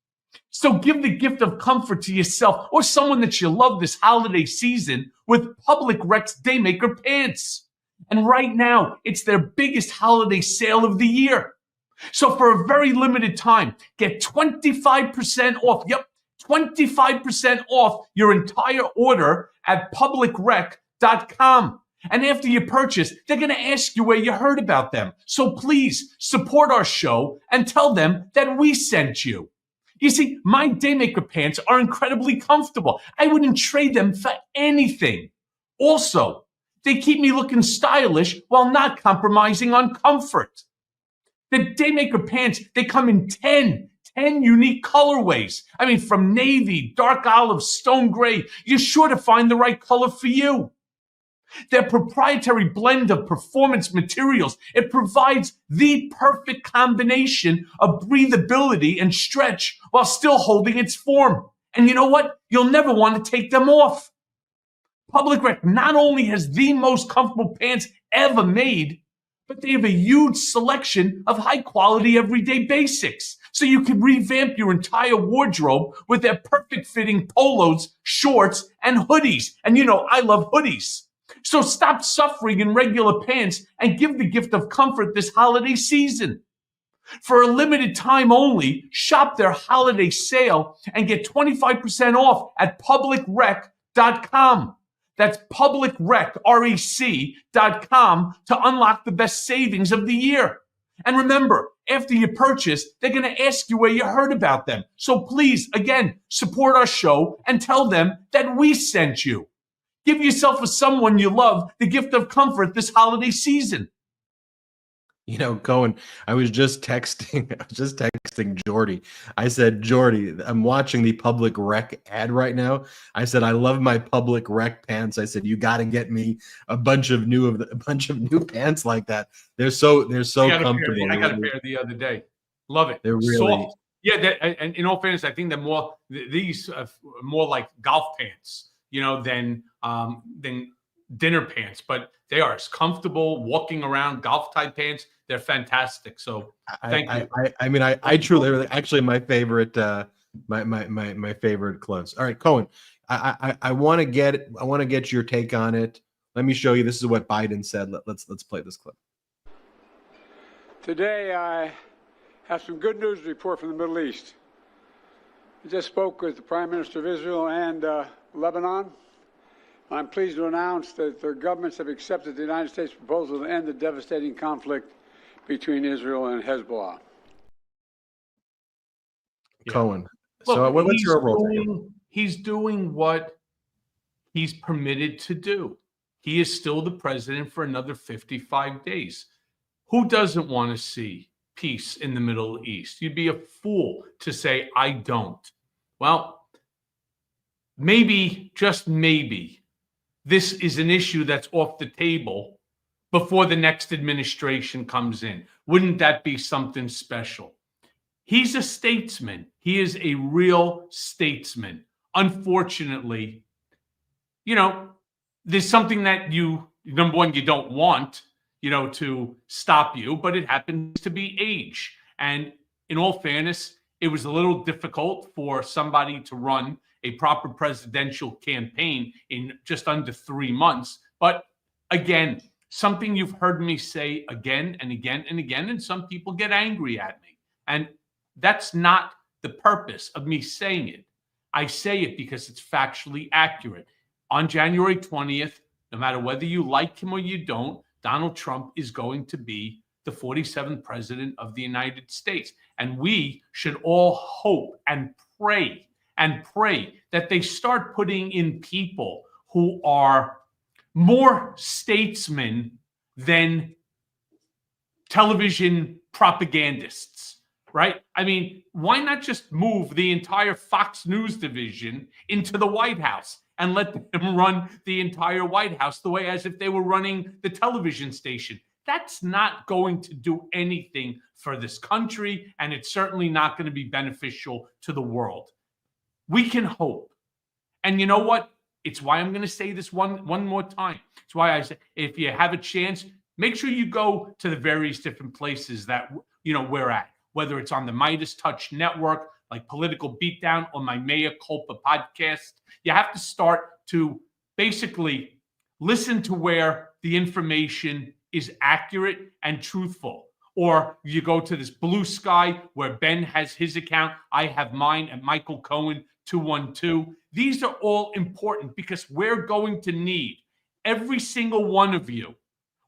So give the gift of comfort to yourself or someone that you love this holiday season with Public Rec's Daymaker Pants. And right now, it's their biggest holiday sale of the year. So for a very limited time, get 25% off. Yep, 25% off your entire order at publicrec.com. And after you purchase, they're going to ask you where you heard about them. So please support our show and tell them that we sent you. You see, my Daymaker pants are incredibly comfortable. I wouldn't trade them for anything. Also, they keep me looking stylish while not compromising on comfort. The Daymaker pants, they come in 10 unique colorways. I mean, from navy, dark olive, stone gray, you're sure to find the right color for you. Their proprietary blend of performance materials, it provides the perfect combination of breathability and stretch while still holding its form. And you know what? You'll never want to take them off. Public Rec not only has the most comfortable pants ever made, but they have a huge selection of high-quality everyday basics. So you can revamp your entire wardrobe with their perfect fitting polos, shorts, and hoodies. And you know, I love hoodies. So stop suffering in regular pants and give the gift of comfort this holiday season. For a limited time only, shop their holiday sale and get 25% off at publicrec.com. That's publicrec.com to unlock the best savings of the year. And remember, after you purchase, they're going to ask you where you heard about them. So please, again, support our show and tell them that we sent you. Give yourself or someone you love the gift of comfort this holiday season. You know, Cohen, I was just texting Jordy. I said, Jordy, I'm watching the Public Rec ad right now. I said, I love my Public Rec pants. I said, you got to get me a bunch of new pants like that. They're so comfortable. I got a pair the other day. Love it. They're really soft. Yeah, and in all fairness, I think they're these are more like golf pants, than dinner pants, but they are as comfortable walking around golf type pants. They're fantastic. So thank you. I truly, actually my favorite, my favorite clothes. All right, Cohen, I want to get your take on it. Let me show you. This is what Biden said. Let's play this clip. Today, I have some good news to report from the Middle East. I just spoke with the Prime Minister of Israel and Lebanon. I'm pleased to announce that their governments have accepted the United States proposal to end the devastating conflict between Israel and Hezbollah. Yeah. Cohen. Look, so what's your overall take? He's doing what he's permitted to do. He is still the president for another 55 days. Who doesn't want to see peace in the Middle East. You'd be a fool to say, I don't. Well, maybe, just maybe, this is an issue that's off the table before the next administration comes in. Wouldn't that be something special? He's a statesman. He is a real statesman. Unfortunately, there's something that number one, you don't want, to stop you, but it happens to be age. And in all fairness, it was a little difficult for somebody to run a proper presidential campaign in just under 3 months. But again, something you've heard me say again and again and again, and some people get angry at me. And that's not the purpose of me saying it. I say it because it's factually accurate. On January 20th, no matter whether you like him or you don't, Donald Trump is going to be the 47th president of the United States. And we should all hope and pray that they start putting in people who are more statesmen than television propagandists, right? I mean, why not just move the entire Fox News division into the White House and let them run the entire White House the way as if they were running the television station? That's not going to do anything for this country, and it's certainly not going to be beneficial to the world. We can hope. And you know what? It's why I'm going to say this one more time. It's why I say, if you have a chance, make sure you go to the various different places that we're at, whether it's on the Midas Touch Network, like Political Beatdown, or my Mea Culpa podcast. You have to start to basically listen to where the information is accurate and truthful. Or you go to this Blue Sky where Ben has his account. I have mine at Michael Cohen 212. These are all important because we're going to need every single one of you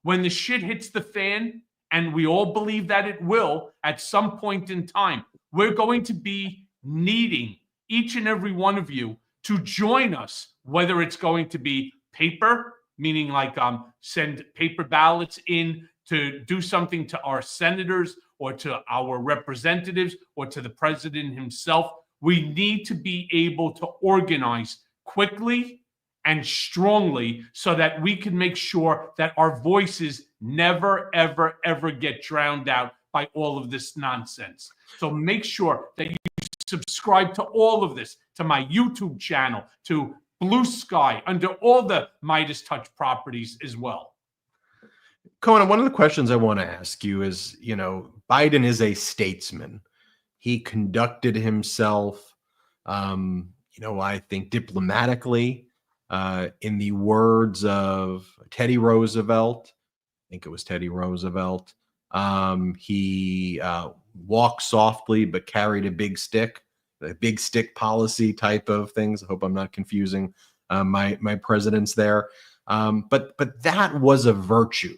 when the shit hits the fan, and we all believe that it will at some point in time. We're going to be needing each and every one of you to join us, whether it's going to be paper, meaning like send paper ballots in to do something to our senators or to our representatives or to the president himself. We need to be able to organize quickly and strongly so that we can make sure that our voices never, ever, ever get drowned out by all of this nonsense. So make sure that you subscribe to all of this, to my YouTube channel, to Blue Sky, under all the Midas Touch properties as well. Cohen, one of the questions I want to ask you is, Biden is a statesman. He conducted himself, I think diplomatically, in the words of Teddy Roosevelt. I think it was Teddy Roosevelt. He walked softly but carried a big stick policy type of things. I hope I'm not confusing my presidents there. But that was a virtue.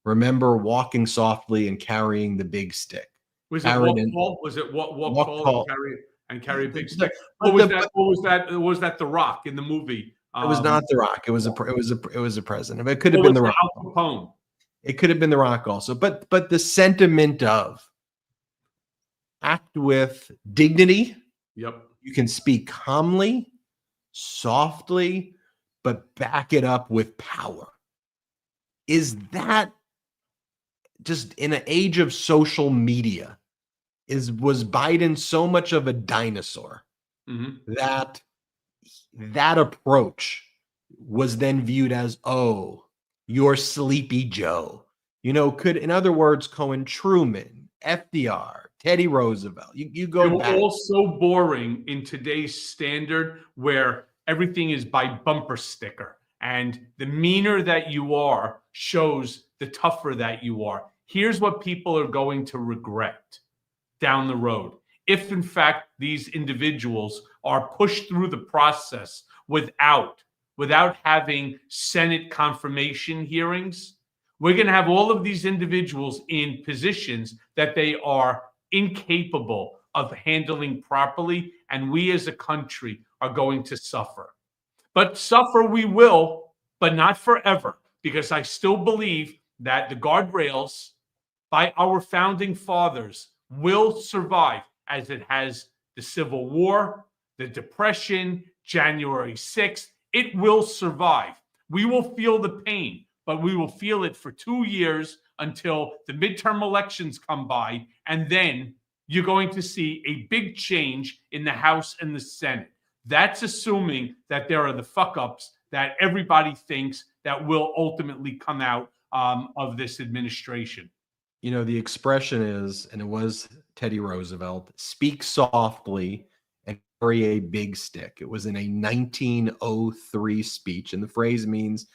Remember, walking softly and carrying the big stick. Was it walk tall? Was it walk tall and carry a big stick? What was that? The Rock in the movie? It was not The Rock. It was a president. It could have been The Rock. Al Capone. It could have been The Rock also. But the sentiment of act with dignity. Yep. You can speak calmly, softly, but back it up with power. Is that just in an age of social media? Was Biden so much of a dinosaur that approach was then viewed as, oh, you're Sleepy Joe? In other words, Cohen, Truman, FDR, Teddy Roosevelt. You go back. They're all so boring in today's standard where everything is by bumper sticker. And the meaner that you are shows the tougher that you are. Here's what people are going to regret down the road. If, in fact, these individuals are pushed through the process without having Senate confirmation hearings, we're going to have all of these individuals in positions that they are incapable of handling properly, and we as a country are going to suffer. But suffer we will, but not forever, because I still believe that the guardrails by our founding fathers will survive, as it has the Civil War, the Depression, January 6th. It will survive. We will feel the pain, but we will feel it for 2 years until the midterm elections come by, and then you're going to see a big change in the House and the Senate. That's assuming that there are the fuck-ups that everybody thinks that will ultimately come out of this administration. You know, the expression is, and it was Teddy Roosevelt, speak softly and carry a big stick. It was in a 1903 speech, and the phrase means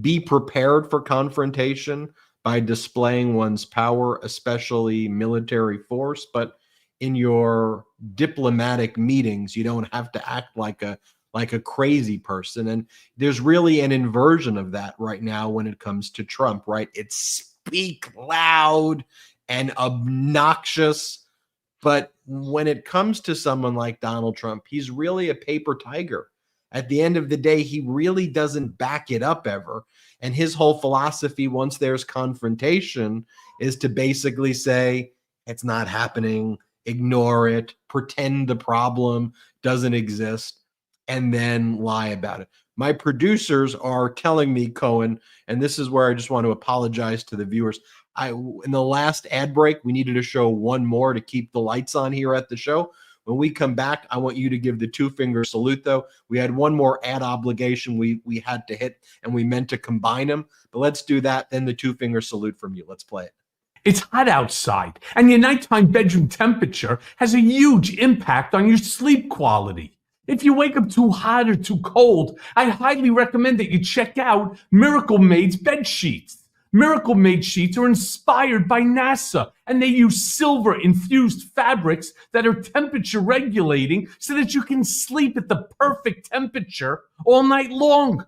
be prepared for confrontation by displaying one's power, especially military force. But in your diplomatic meetings, you don't have to act like a crazy person. And there's really an inversion of that right now when it comes to Trump, right? It's speak loud and obnoxious. But when it comes to someone like Donald Trump, he's really a paper tiger. At the end of the day, he really doesn't back it up ever. And his whole philosophy, once there's confrontation, is to basically say, it's not happening, ignore it, pretend the problem doesn't exist, and then lie about it. My producers are telling me, Cohen, and this is where I just want to apologize to the viewers. In the last ad break, we needed to show one more to keep the lights on here at the show. When we come back, I want you to give the two-finger salute, though. We had one more ad obligation we had to hit, and we meant to combine them. But let's do that, then the two-finger salute from you. Let's play it. It's hot outside, and your nighttime bedroom temperature has a huge impact on your sleep quality. If you wake up too hot or too cold, I highly recommend that you check out Miracle Made's bed sheets. Miracle Made sheets are inspired by NASA, and they use silver-infused fabrics that are temperature regulating so that you can sleep at the perfect temperature all night long.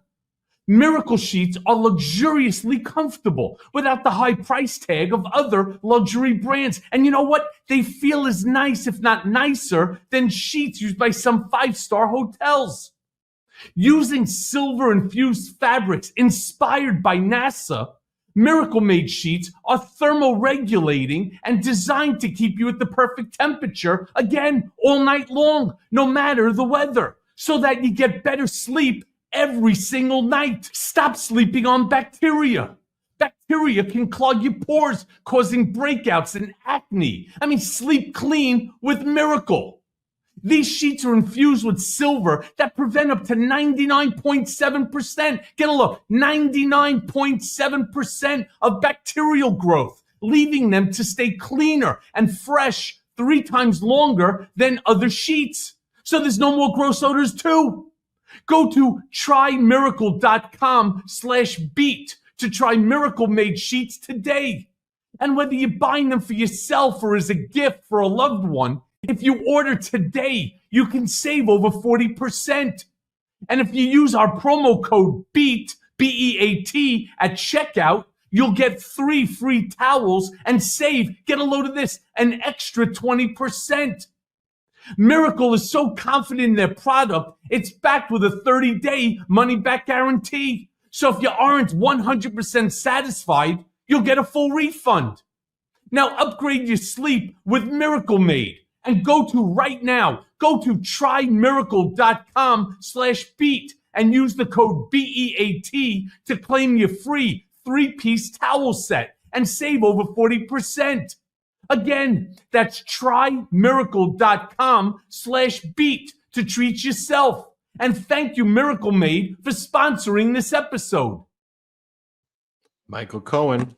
Miracle sheets are luxuriously comfortable without the high price tag of other luxury brands. And you know what? They feel as nice, if not nicer, than sheets used by some five-star hotels. Using silver-infused fabrics inspired by NASA, Miracle Made sheets are thermoregulating and designed to keep you at the perfect temperature, again, all night long, no matter the weather, so that you get better sleep every single night. Stop sleeping on bacteria. Bacteria can clog your pores, causing breakouts and acne. I mean, sleep clean with Miracle. These sheets are infused with silver that prevent up to 99.7%. Get a look, 99.7% of bacterial growth, leaving them to stay cleaner and fresh 3 times longer than other sheets. So there's no more gross odors too. Go to trymiracle.com/beat to try Miracle Made sheets today. And whether you're buying them for yourself or as a gift for a loved one, if you order today, you can save over 40%. And if you use our promo code BEAT, B-E-A-T, at checkout, you'll get 3 free towels and save, get a load of this, an extra 20%. Miracle is so confident in their product, it's backed with a 30-day money-back guarantee. So if you aren't 100% satisfied, you'll get a full refund. Now upgrade your sleep with Miracle Made. And go to trymiracle.com/beat and use the code BEAT to claim your free 3-piece towel set and save over 40%. Again, that's trymiracle.com/beat to treat yourself. And thank you, Miracle Made, for sponsoring this episode. Michael Cohen,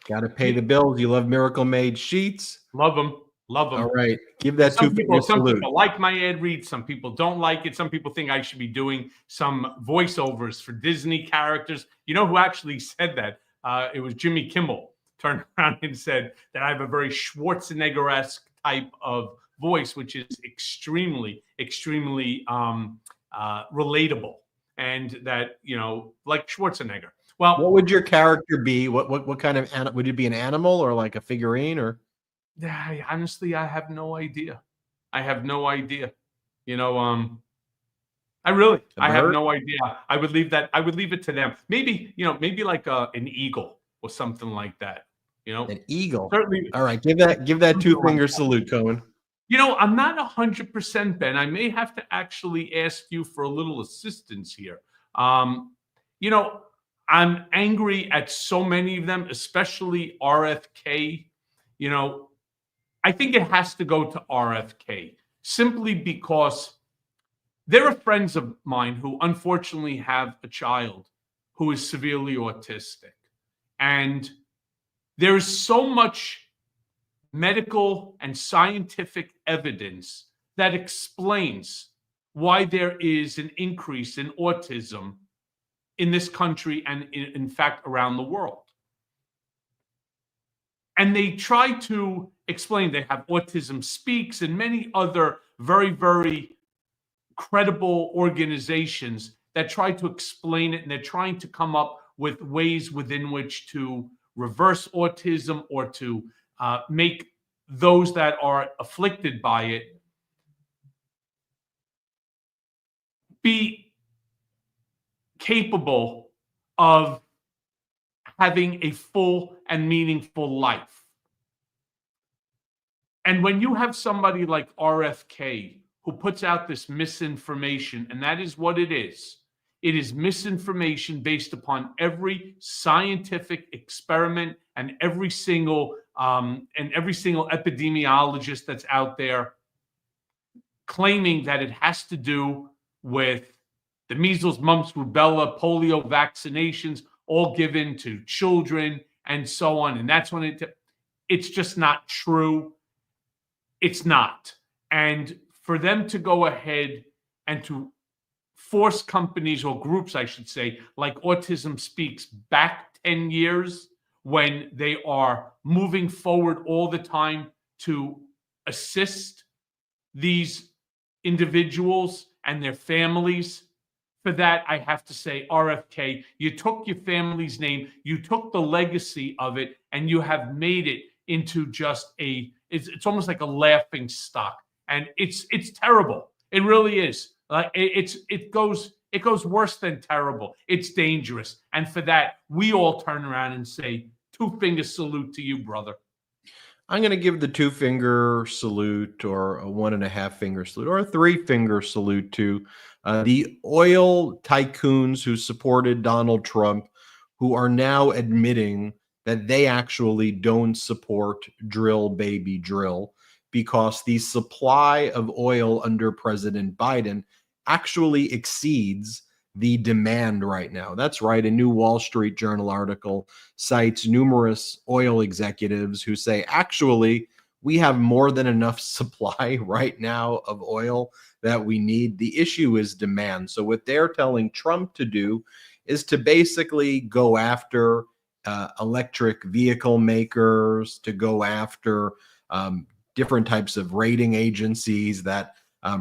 got to pay the bills. You love Miracle Made sheets. Love them. Love them. All right. Give that some two-finger salute. Some people like my ad reads. Some people don't like it. Some people think I should be doing some voiceovers for Disney characters. You know who actually said that? It was Jimmy Kimmel. Turned around and said that I have a very Schwarzenegger-esque type of voice, which is extremely, extremely relatable. And that, you know, like Schwarzenegger. Well, what would your character be? What kind of animal? Would it be an animal or like a figurine or? Honestly, I have no idea. I have no idea. You know, I have no idea. I would leave it to them. Maybe, you know, maybe like an eagle or something like that. An eagle. Certainly. All right, give that two-finger salute, Cohen. I'm not 100%, Ben. I may have to actually ask you for a little assistance here. I'm angry at so many of them, especially RFK. I think it has to go to RFK simply because there are friends of mine who unfortunately have a child who is severely autistic. And there is so much medical and scientific evidence that explains why there is an increase in autism in this country and in fact around the world. And they try to explain, they have Autism Speaks and many other very, very credible organizations that try to explain it, and they're trying to come up with ways within which to reverse autism or to make those that are afflicted by it be capable of having a full and meaningful life. And when you have somebody like RFK who puts out this misinformation, and that is what it is misinformation based upon every scientific experiment and every single epidemiologist that's out there claiming that it has to do with the measles, mumps, rubella, polio vaccinations, all given to children and so on. And that's when it's just not true. It's not. And for them to go ahead and to force companies or groups, I should say, like Autism Speaks back 10 years when they are moving forward all the time to assist these individuals and their families. For that, I have to say, RFK, you took your family's name, you took the legacy of it, and you have made it into just it's almost like a laughing stock. And it's terrible. It really is. It goes worse than terrible. It's dangerous. And for that, we all turn around and say, two-finger salute to you, brother. I'm going to give the two-finger salute or a 1.5-finger salute or a 3-finger salute to the oil tycoons who supported Donald Trump, who are now admitting that they actually don't support drill, baby, drill, because the supply of oil under President Biden actually exceeds the demand right now. That's right. A new Wall Street Journal article cites numerous oil executives who say, actually, we have more than enough supply right now of oil that we need. The issue is demand. So what they're telling Trump to do is to basically go after electric vehicle makers, to go after different types of rating agencies that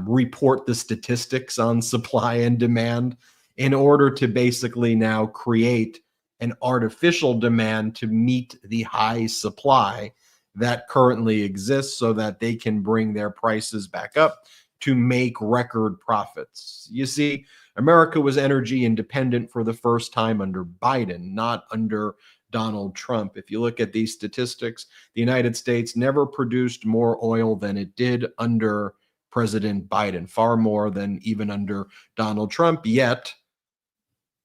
report the statistics on supply and demand in order to basically now create an artificial demand to meet the high supply that currently exists so that they can bring their prices back up to make record profits. You see, America was energy independent for the first time under Biden, not under Donald Trump. If you look at these statistics, the United States never produced more oil than it did under President Biden, far more than even under Donald Trump. Yet,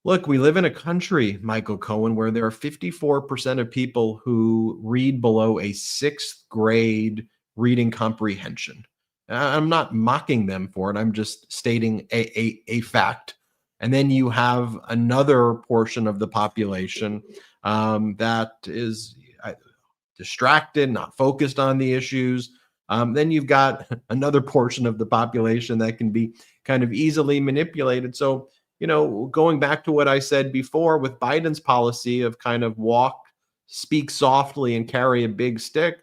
look, we live in a country, Michael Cohen, where there are 54% of people who read below a 6th grade reading comprehension. I'm not mocking them for it. I'm just stating a fact. And then you have another portion of the population that is distracted, not focused on the issues. Then you've got another portion of the population that can be kind of easily manipulated. So, going back to what I said before with Biden's policy of kind of speak softly and carry a big stick,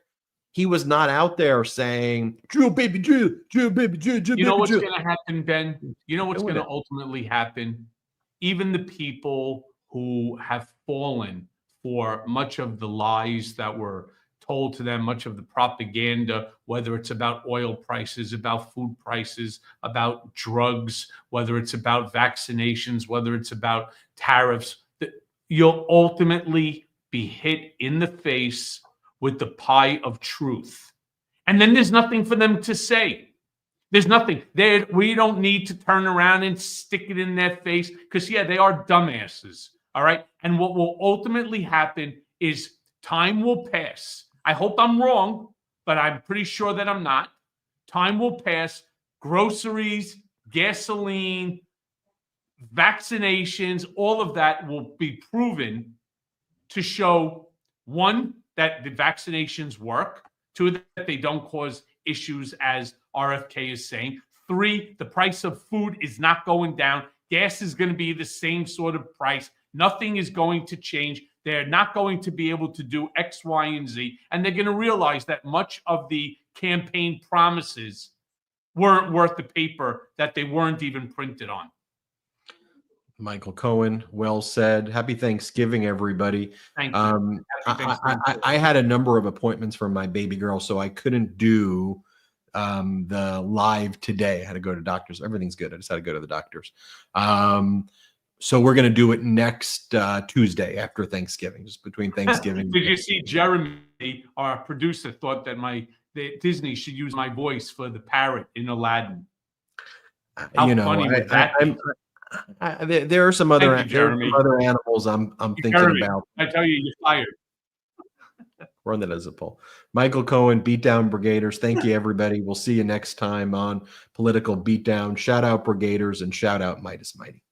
he was not out there saying, drill, baby, drill, drill, baby, drill, drill, You know baby, what's drill. going to happen, Ben? You know what's going to ultimately happen? Even the people who have fallen for much of the lies that were told to them, much of the propaganda, whether it's about oil prices, about food prices, about drugs, whether it's about vaccinations, whether it's about tariffs, you'll ultimately be hit in the face with the pie of truth. And then there's nothing for them to say. There's nothing. We don't need to turn around and stick it in their face because, yeah, they are dumbasses. All right. And what will ultimately happen is time will pass. I hope I'm wrong, but I'm pretty sure that I'm not. Time will pass. Groceries, gasoline, vaccinations, all of that will be proven to show, one, that the vaccinations work, two, that they don't cause issues, as RFK is saying, three, the price of food is not going down. Gas is going to be the same sort of price. Nothing is going to change. They're not going to be able to do X, Y, and Z. And they're going to realize that much of the campaign promises weren't worth the paper that they weren't even printed on. Michael Cohen, well said. Happy Thanksgiving, everybody. Thank you. I had a number of appointments for my baby girl, so I couldn't do the live today. I had to go to doctors. Everything's good. I just had to go to the doctors. So we're going to do it next Tuesday after Thanksgiving, just between Thanksgiving. Did you see Jeremy, our producer, thought that Disney should use my voice for the parrot in Aladdin? How funny would that be? There are some other animals I'm thinking about. I tell you, you're fired. Run that as a poll. Michael Cohen, Beatdown Brigaders. Thank you, everybody. We'll see you next time on Political Beatdown. Shout out Brigaders and shout out Midas Mighty.